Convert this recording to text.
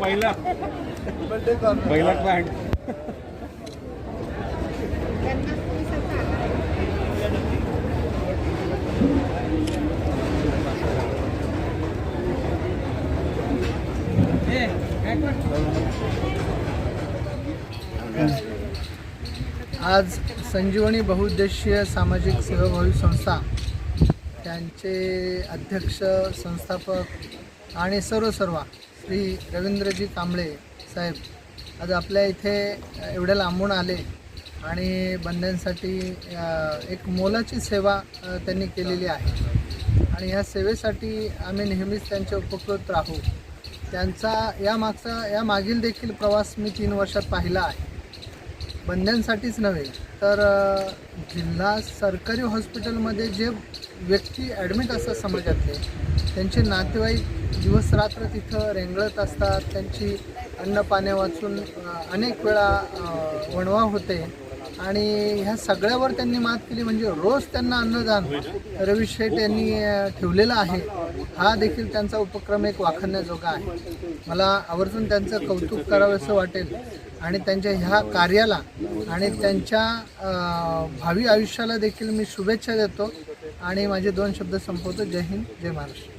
पहिला क्लायंट. आज संजीवनी बहुउद्देशीय सामाजिक सेवाभावी संस्था त्यांचे अध्यक्ष संस्थापक आणि सर्व श्री रवींद्रजी कांबळे साहेब आज आपल्या इथे एवढ्या लांबून आले आणि बंद्यांसाठी एक मोलाची सेवा त्यांनी केलेली आहे आणि ह्या सेवेसाठी आम्ही नेहमीच त्यांचे उपकृत राहू. त्यांचा या मागील देखील प्रवास मी 3 वर्षात पाहिला आहे. बंद्यांसाठीच नव्हे तर जिल्हा सरकारी हॉस्पिटलमध्ये जे व्यक्ती ॲडमिट असतात समाजातले, त्यांचे नातेवाईक दिवसरात्र तिथं रेंगळत असतात. त्यांची अन्न पाण्या वाचून अनेक वेळा वणवा होते आणि ह्या सगळ्यावर त्यांनी मात केली. म्हणजे रोज त्यांना अन्नदान रवी शेठ यांनी ठेवलेलं आहे. हा देखील त्यांचा उपक्रम एक वाखाणण्याजोगा आहे. मला आवर्जून त्यांचं कौतुक करावं असं वाटेल आणि त्यांच्या ह्या कार्याला आणि त्यांच्या भावी आयुष्याला देखील मी शुभेच्छा देतो आणि माझे 2 शब्द संपवतो. जय हिंद, जय महाराष्ट्र.